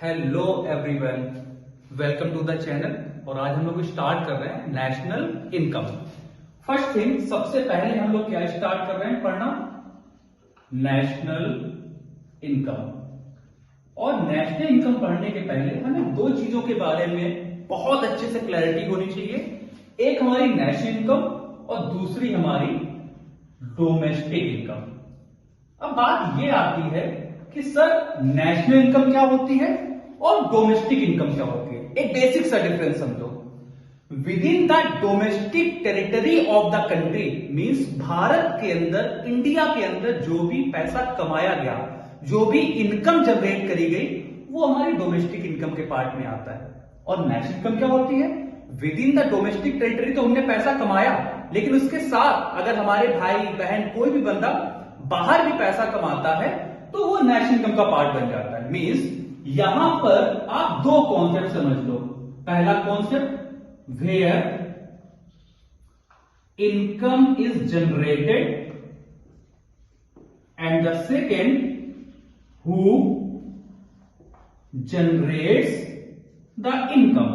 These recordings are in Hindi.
Hello everyone, welcome to the channel. और आज हम लोग स्टार्ट कर रहे हैं नेशनल इनकम। फर्स्ट थिंग, सबसे पहले हम लोग क्या स्टार्ट कर रहे हैं पढ़ना, नेशनल इनकम। और नेशनल इनकम पढ़ने के पहले हमें दो चीजों के बारे में बहुत अच्छे से क्लैरिटी होनी चाहिए। एक हमारी नेशनल इनकम और दूसरी हमारी डोमेस्टिक इनकम। अब बात ये आती है कि सर नेशनल इनकम क्या होती है और डोमेस्टिक इनकम क्या होती है। एक बेसिक सा डिफरेंस समझो। With in the domestic territory of the country means Bharat के अंदर, इंडिया के अंदर जो भी पैसा कमाया गया, जो भी इनकम जनरेट करी गई, वो हमारी डोमेस्टिक इनकम के पार्ट में आता है। और नेशनल इनकम क्या होती है, with in the domestic territory तो हमने पैसा कमाया, लेकिन उसके साथ अगर हमारे भाई बहन कोई भी बंदा बाहर भी पैसा कमाता है तो वो नेशनल इनकम का पार्ट बन जाता है। मींस यहां पर आप दो कॉन्सेप्ट समझ लो। पहला concept, where income is generated, and the second, who generates the income.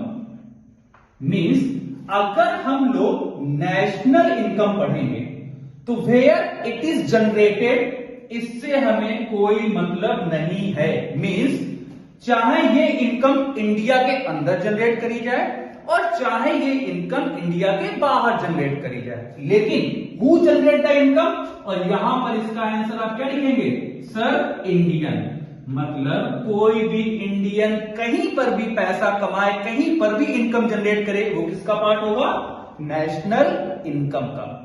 Means अगर हम लोग नेशनल इनकम पढ़ेंगे तो वेयर इट इज जनरेटेड, इससे हमें कोई मतलब नहीं है। मींस चाहे ये इनकम इंडिया के अंदर जनरेट करी जाए और चाहे ये इनकम इंडिया के बाहर जनरेट करी जाए, लेकिन हु जनरेट द इनकम, और यहां पर इसका आंसर आप क्या लिखेंगे, सर इंडियन। मतलब कोई भी इंडियन कहीं पर भी पैसा कमाए, कहीं पर भी इनकम जनरेट करे, वो किसका पार्ट होगा, नेशनल इनकम का।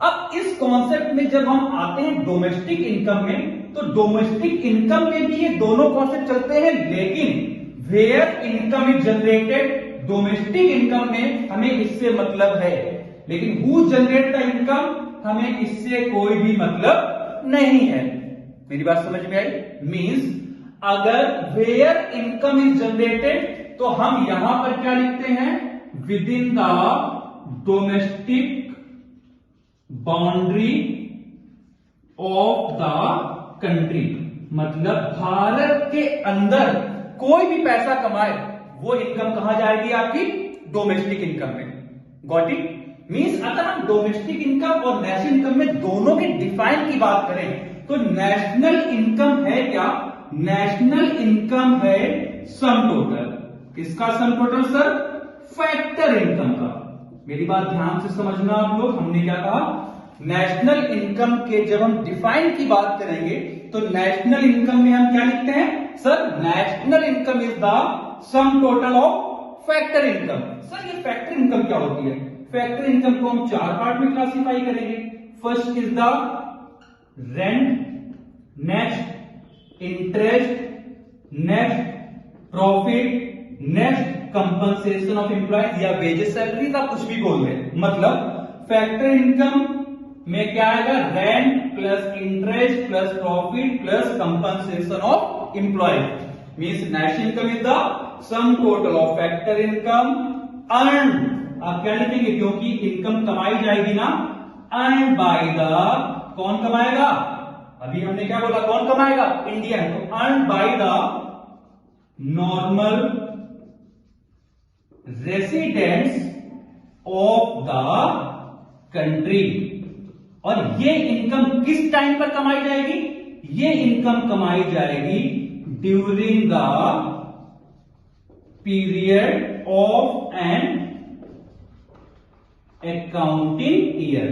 अब इस कॉन्सेप्ट में जब हम आते हैं डोमेस्टिक इनकम में, तो डोमेस्टिक इनकम में भी ये दोनों कॉन्सेप्ट चलते हैं, लेकिन where income is generated, domestic income में हमें इससे मतलब है, लेकिन हु जनरेट द इनकम, हमें इससे कोई भी मतलब नहीं है। मेरी बात समझ में आई? मींस अगर वेयर इनकम इज जनरेटेड तो हम यहां पर क्या लिखते हैं, with in the domestic boundary of the country. मतलब भारत के अंदर कोई भी पैसा कमाए वो इनकम कहां जाएगी, आपकी डोमेस्टिक इनकम में। Got it? मींस अगर हम डोमेस्टिक इनकम और नेशनल इनकम में दोनों के डिफाइन की बात करें तो नेशनल इनकम है क्या, नेशनल इनकम है सम टोटल। किसका sum total sir, factor income का। मेरी बात ध्यान से समझना आप लोग, हमने क्या कहा, नेशनल इनकम के जब हम डिफाइन की बात करेंगे तो नेशनल इनकम में हम क्या लिखते हैं, sir national income is the sum total of factor income. Sir ये फैक्टर इनकम क्या होती है? फैक्टर इनकम को हम चार पार्ट में क्लासिफाई करेंगे। First is the rent, next interest, next profit, next compensation of employees या वेजेस, सैलरी का कुछ भी बोल रहे। मतलब फैक्टर इनकम में क्या आएगा, rent plus interest plus profit plus compensation of employees. Means national income is the sum total of factor income earn. आप क्या लिखेंगे, क्योंकि इनकम कमाई जाएगी ना, अर्न बाय द, कौन कमाएगा, अभी हमने क्या बोला, कौन कमाएगा, इंडियन। तो earn by the normal residents of the country. और ये इनकम किस टाइम पर कमाई जाएगी, ये इनकम कमाई जाएगी during the period of an accounting year.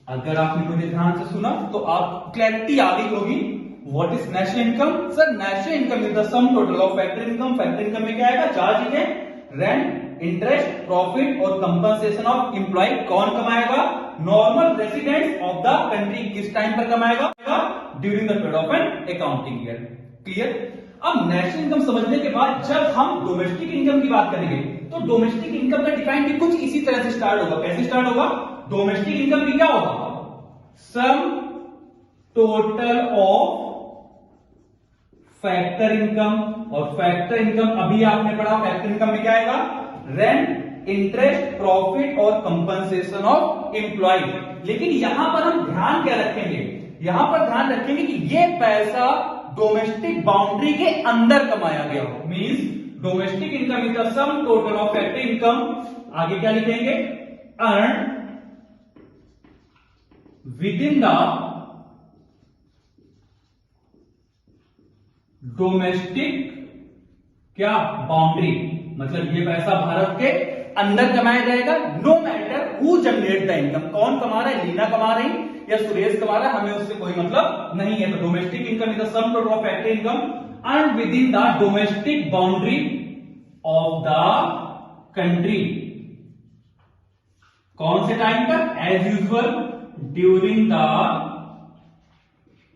अगर आपने मुझे ध्यान से सुना तो आप क्लैरिटी आ गई होगी। What is national income? Sir national income is the sum total of factor income. Factor income में क्या आएगा, चार चीजें, रेंट, इंटरेस्ट, प्रॉफिट और कंपनसेशन ऑफ एम्प्लॉय। कौन कमाएगा, normal residents of the country. किस टाइम पर कमाएगा, during the period of an accounting year. Clear? अब नेशनल इनकम समझने के बाद जब हम डोमेस्टिक इनकम की बात करेंगे तो डोमेस्टिक इनकम का डिफाइन भी कुछ इसी तरह से स्टार्ट होगा। कैसे स्टार्ट होगा, डोमेस्टिक इनकम भी क्या होगा, सम टोटल ऑफ फैक्टर इनकम। और फैक्टर इनकम अभी आपने पढ़ा, फैक्टर इनकम में क्या आएगा, रेंट, इंटरेस्ट, प्रॉफिट और कंपनसेशन ऑफ एम्प्लॉय। लेकिन यहां पर हम ध्यान क्या रखेंगे, यहां पर ध्यान रखेंगे कि ये पैसा डोमेस्टिक बाउंड्री के अंदर कमाया गया हो। Means domestic income is the sum total of factory income, आगे क्या लिखेंगे, earn within the domestic क्या बाउंड्री, मतलब ये पैसा भारत के अंदर कमाया जाएगा। No matter who generate the income, कौन कमा रहा है, लीना कमा रही या सुरेश कमा रहा है, हमें उससे कोई मतलब नहीं है। तो domestic income is the sum total of factory income earn within the domestic boundary of the country. कौन से टाइम पर, as usual during the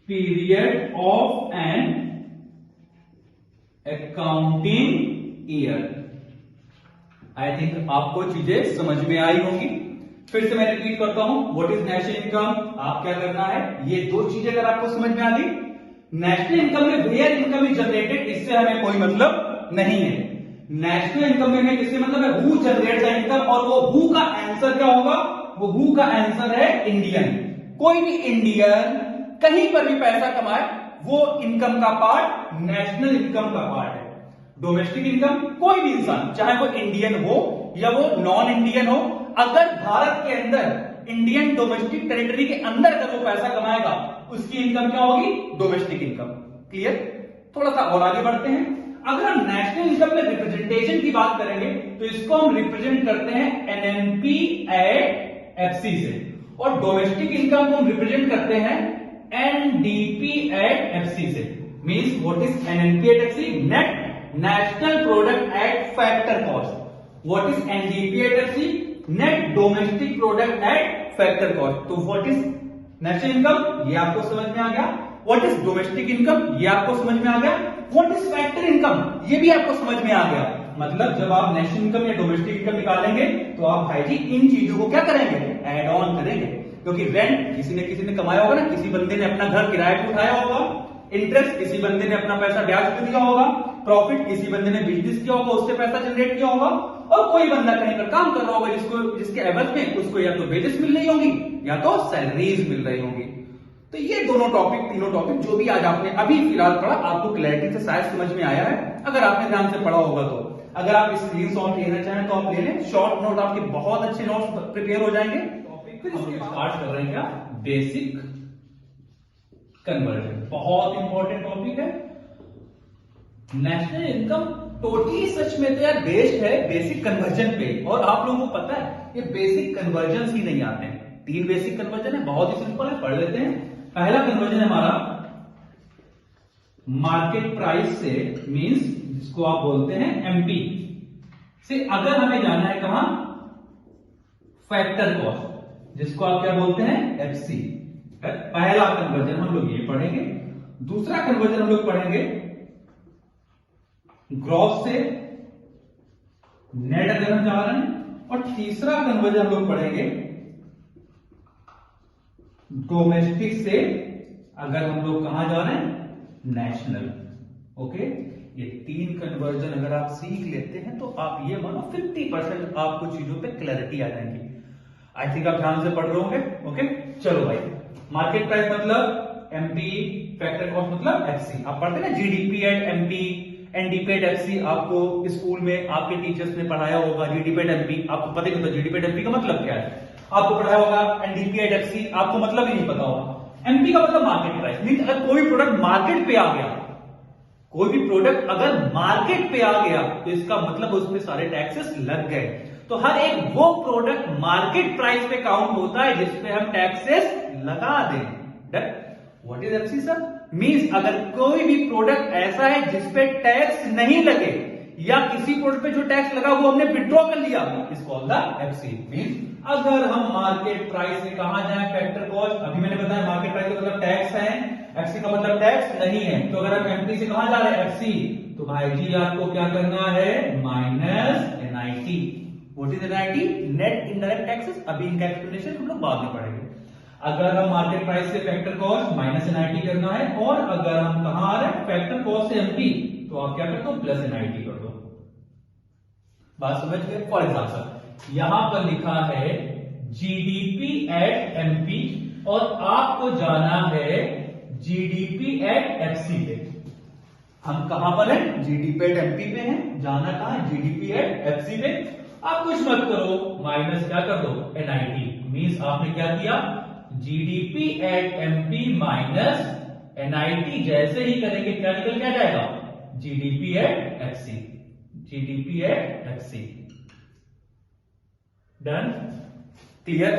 period of an accounting year. I think आपको चीजें समझ में आई होंगी। फिर से मैं रिपीट करता हूं, व्हाट इज नेशनल इनकम, आप क्या करना है, ये दो चीजें अगर आपको समझ में आ गई, नेशनल इनकम में वेयर इनकम इज जनरेटेड, इससे हमें कोई मतलब नहीं है। नेशनल इनकम में किससे मतलब है, हु जनरेट द इनकम, और वो हु का आंसर क्या होगा, वो हु का आंसर है इंडियन। कोई भी इंडियन कहीं पर भी पैसा कमाए वो इनकम का पार्ट नेशनल इनकम का पार्ट है। डोमेस्टिक इनकम कोई भी इंसान, चाहे वो इंडियन हो या वो नॉन इंडियन हो, अगर भारत के अंदर इंडियन डोमेस्टिक टेरिटरी के अंदर अगर वो पैसा कमाएगा उसकी इनकम क्या होगी, डोमेस्टिक इनकम। क्लियर। थोड़ा सा और आगे बढ़ते हैं। अगर हम नेशनल इनकम में रिप्रेजेंटेशन की बात करेंगे तो इसको हम रिप्रेजेंट करते हैं एनएनपी एट एफसी से, और डोमेस्टिक इनकम को हम रिप्रेजेंट करते हैं एनडीपी एट एफसी से। Means what is NNP at FC, net national product at factor cost. What is NDP at FC, net domestic product at factor cost. तो व्हाट इज नेशनल इनकम, ये आपको समझ में आ गया। व्हाट इज डोमेस्टिक इनकम, ये आपको समझ में आ गया। व्हाट इज फैक्टर इनकम, ये भी आपको समझ में आ गया। मतलब जब आप नेशनल इनकम या डोमेस्टिक इनकम निकालेंगे तो आप भाई जी इन चीजों को क्या करेंगे, एड ऑन करेंगे। क्योंकि रेंट किसी ने कमाया होगा ना, किसी बंदे ने अपना घर किराए पे उठाया होगा, इंटरेस्ट किसी बंदे ने अपना पैसा ब्याज पे दिया होगा, प्रॉफिट किसी बंदे ने बिजनेस किया होगा, उससे पैसा जनरेट किया होगा, और कोई बंदा कहीं पर काम कर रहा होगा जिसके एवज में उसको या तो वेजेस मिल रही होंगी या तो सैलरीज मिल रही होंगी। तो ये दोनों टॉपिक, तीनों टॉपिक जो भी आज आपने अभी फिलहाल पढ़ा, आपको क्लैरिटी से शायद समझ में आया है अगर आपने ध्यान से पढ़ा होगा तो। अगर आप स्क्रीनशॉट लेना चाहें तो आप ले लें, शॉर्ट नोट आपके बहुत अच्छे नोट्स प्रिपेयर हो जाएंगे। टॉपिक हम स्टार्ट कर रहे हैं क्या, बेसिक कन्वर्जन। बहुत इंपॉर्टेंट टॉपिक है। नेशनल इनकम टोटली सच में तो यार बेस्ड है बेसिक कन्वर्जन पे, और आप लोगों को पता है ये बेसिक कन्वर्जन ही नहीं आते हैं। 3 बेसिक कन्वर्जन है, बहुत ही सिंपल है, पढ़ लेते हैं। पहला कन्वर्जन है हमारा मार्केट प्राइस से, मींस जिसको आप बोलते हैं एमपी से अगर हमें जाना है कहां, फैक्टर कॉस्ट, जिसको आप क्या बोलते हैं, एफसी। पहला कन्वर्जन हम लोग ये पढ़ेंगे। दूसरा कन्वर्जन हम लोग पढ़ेंगे ग्रॉस से नेट अगर हम जा रहे हैं, और तीसरा कन्वर्जन हम लोग पढ़ेंगे डोमेस्टिक से अगर हम लोग कहां जा रहे हैं, नेशनल। ओके, ये 3 कन्वर्जन अगर आप सीख लेते हैं तो आप ये मानो 50% आपको चीजों पे क्लैरिटी आ जाएगी। आई थिंक आप ध्यान से पढ़ रहे होंगे। ओके, चलो भाई, मार्केट प्राइस मतलब एमपी, फैक्टर कॉस्ट मतलब एफसी। आप पढ़ते हैं ना GDP at MP, NDP at FC, आपको स्कूल में आपके टीचर्स ने पढ़ाया होगा। जीडीपी एट एमपी आपको पता ही नहीं, जीडीपी एट एमपी का मतलब क्या है आपको पढ़ाया होगा। एनडीपी एट एफसी आपको मतलब ही नहीं पता होगा। एमपी का मतलब मार्केट प्राइस, मीन अगर कोई प्रोडक्ट मार्केट पे आ गया, कोई भी प्रोडक्ट अगर मार्केट पे आ गया तो इसका मतलब उस पे सारे टैक्सेस लग गए। तो हर एक वो प्रोडक्ट मार्केट प्राइस पे काउंट होता है जिसपे हम टैक्सेस लगा दें। What is FC sir, means अगर कोई भी प्रोडक्ट ऐसा है जिसपे टैक्स नहीं लगे, या किसी प्रोडक्ट पे जो टैक्स लगा वो हमने विड्रॉ कर लिया, is called the FC. Means अगर हम मार्केट प्राइस से कहां जाए, फैक्टर कॉस्ट, अभी मैंने बताया मार्केट प्राइस का मतलब टैक्स है, एफसी का मतलब टैक्स नहीं है। तो अगर हम एमपी से कहां जा रहे हैं, एफसी, तो भाई जी आपको क्या करना है, minus NIT. What is NIT, net indirect taxes. अभी इनका एक्सप्लेनेशन हम लोग बाद में पढ़ेंगे। अगर हम मार्केट प्राइस से फैक्टर कॉस्ट माइनस एनआईटी करना है, और अगर हम कहां आ रहे हैं, फैक्टर कॉस्ट से एमपी, तो आप क्या करते हो, प्लस एनआईटी कर दो। बात समझ गए। फॉर एग्जाम्पल यहां पर लिखा है जीडीपी एट एमपी, और आपको जाना है जीडीपी एट एफसी पे। हम कहां पर हैं? जीडीपी एट एमपी पे हैं। जाना कहां है? जीडीपी एट एफसी पे। आप कुछ मत करो, माइनस क्या कर दो? एनआईटी। मींस आपने क्या किया? GDP at MP minus NIT. जैसे ही करेंगे क्या निकल क्या जाएगा? GDP at FC. GDP at FC. Done? Clear?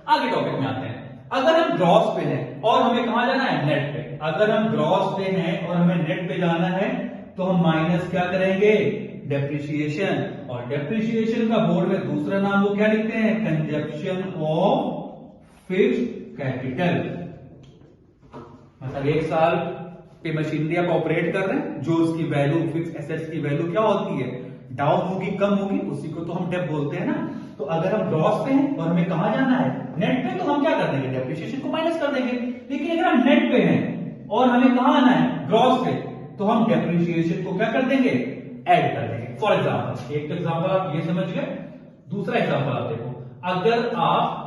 आगे टॉपिक में आते हैं। अगर हम ग्रॉस पे हैं और हमें कहां जाना है? नेट पे। अगर हम ग्रॉस पे हैं और हमें नेट पे जाना है तो हम माइनस क्या करेंगे? डेप्रिसिएशन। और डेप्रिसिएशन का बोर्ड में दूसरा नाम वो क्या लिखते हैं? Consumption of fixed capital. मतलब 1 साल पे मशीनरी आप ऑपरेट कर रहे हैं, जो उसकी वैल्यू, फिक्स एसेट्स की वैल्यू क्या होती है? डाउन होगी, कम होगी, उसी को तो हम डेप बोलते हैं ना। तो अगर हम ग्रॉस पे हैं और हमें कहां जाना है? नेट पे, तो हम क्या कर देंगे? डेप्रिसिएशन को माइनस कर देंगे। लेकिन अगर हम नेट पे हैं और हमें कहां आना है? ग्रॉस पे, तो हम डेप्रिसिएशन को क्या कर देंगे? ऐड कर देंगे। फॉर एग्जाम्पल, एक एग्जाम्पल आप ये समझ गए, दूसरा एग्जाम्पल आप देखो। अगर आप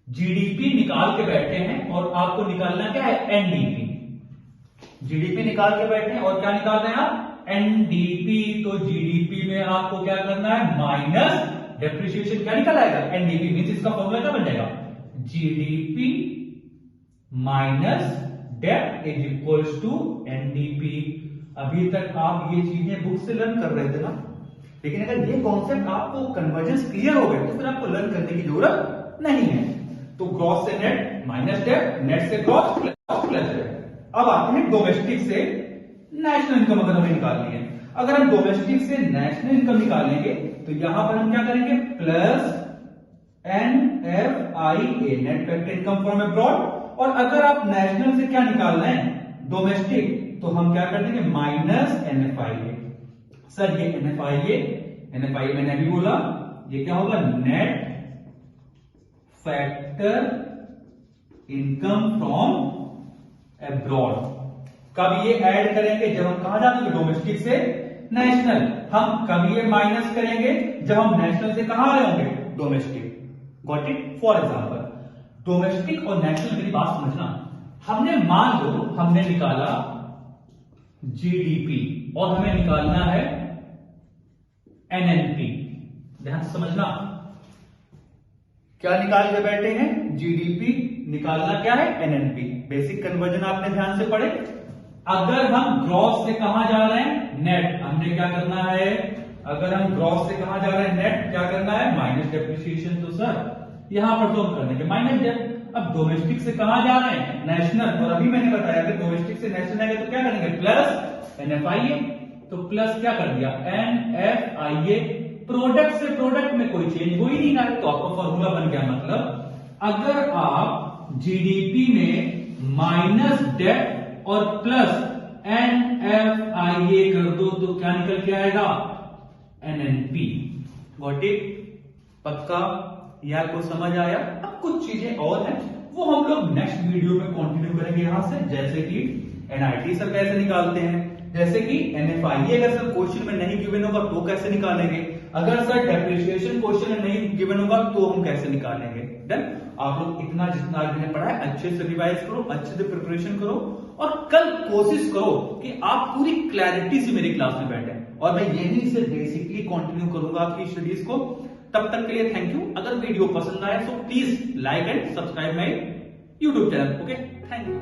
जीडीपी निकाल के बैठे हैं और आपको निकालना क्या है? एनडीपी। जीडीपी निकाल के बैठे हैं और क्या निकाल रहे हैं आप? एनडीपी। तो जीडीपी में आपको क्या करना है? Minus depreciation. क्या निकल आएगा? एनडीपी। मींस इसका फॉर्मूला क्या बन जाएगा? GDP minus dep is equals to NDP. अभी तक आप ये चीजें बुक से लर्न कर रहे थे ना, लेकिन अगर ये कॉन्सेप्ट आपको कन्वर्जेंस क्लियर हो गए तो फिर आपको लर्न करने की जरूरत नहीं है। तो ग्रॉस से नेट माइनस डेप, नेट से ग्रॉस प्लस डेप। अब आते हैं डोमेस्टिक से नेशनल इनकम। अगर हमें निकालनी है, अगर हम डोमेस्टिक से नेशनल इनकम निकालेंगे तो यहां पर हम क्या करेंगे? Plus NFIA, net factor income from abroad. और अगर आप नेशनल से क्या निकालना है? डोमेस्टिक, तो हम क्या कर देंगे? Minus NFIA। सर ये NFIA मैंने अभी बोला, ये क्या होगा? Net factor income from abroad. कब ये ऐड करेंगे? जब हम कहां जाएंगे? डोमेस्टिक से नेशनल। हम कब ये माइनस करेंगे? जब हम नेशनल से कहां आ रहे होंगे? Domestic. Got it? For example, domestic और नेशनल, मेरी बात समझना। हमने मान लो हमने निकाला जीडीपी और हमें निकालना है एनएनपी। ध्यान से समझना, क्या निकाल के बैठे हैं? जीडीपी। निकालना क्या है? एनएनपी। बेसिक कन्वर्जन आपने ध्यान से पढ़े। अगर हम ग्रॉस से कहां जा रहे हैं? नेट। हमने क्या करना है? अगर हम ग्रॉस से कहां जा रहे हैं? नेट। क्या करना है? Minus depreciation. तो सर यहां पर तो हम कर देंगे माइनस डेप। अब डोमेस्टिक से कहां जा रहे हैं? नेशनल। और अभी मैंने बताया कि डोमेस्टिक से नेशनल आएगा तो क्या करेंगे? Plus NFIA. तो प्लस क्या कर दिया? एनएफआईए। प्रोडक्ट से प्रोडक्ट में कोई चेंज हो ही नहीं रहा है, तो आपका फॉर्मूला बन गया। मतलब अगर आप जीडीपी में माइनस डेप और प्लस NFIA कर दो तो क्या निकल के आएगा? NNP। Got it? पक्का? या को समझ आया? अब कुछ चीजें और हैं, वो हम लोग नेक्स्ट वीडियो में कंटिन्यू करेंगे यहां से। जैसे कि एनआईटी सर कैसे निकालते हैं, जैसे कि NFIA अगर सर क्वेश्चन में नहीं गिवन होगा तो कैसे निकालेंगे, अगर सर डेप्रिसिएशन क्वेश्चन में नहीं गिवन होगा तो हम कैसे निकालेंगे। डन? आप लोग इतना जितना आज मैंने पढ़ा है अच्छे से रिवाइज करो, अच्छे से प्रिपरेशन करो और कल कोशिश करो कि आप पूरी क्लैरिटी से मेरी क्लास में बैठे। और मैं यहीं से बेसिकली कंटिन्यू करूंगा आपकी स्टडीज को। तब तक के लिए थैंक यू। अगर वीडियो पसंद आए तो please like and subscribe my YouTube channel. Okay, thank you.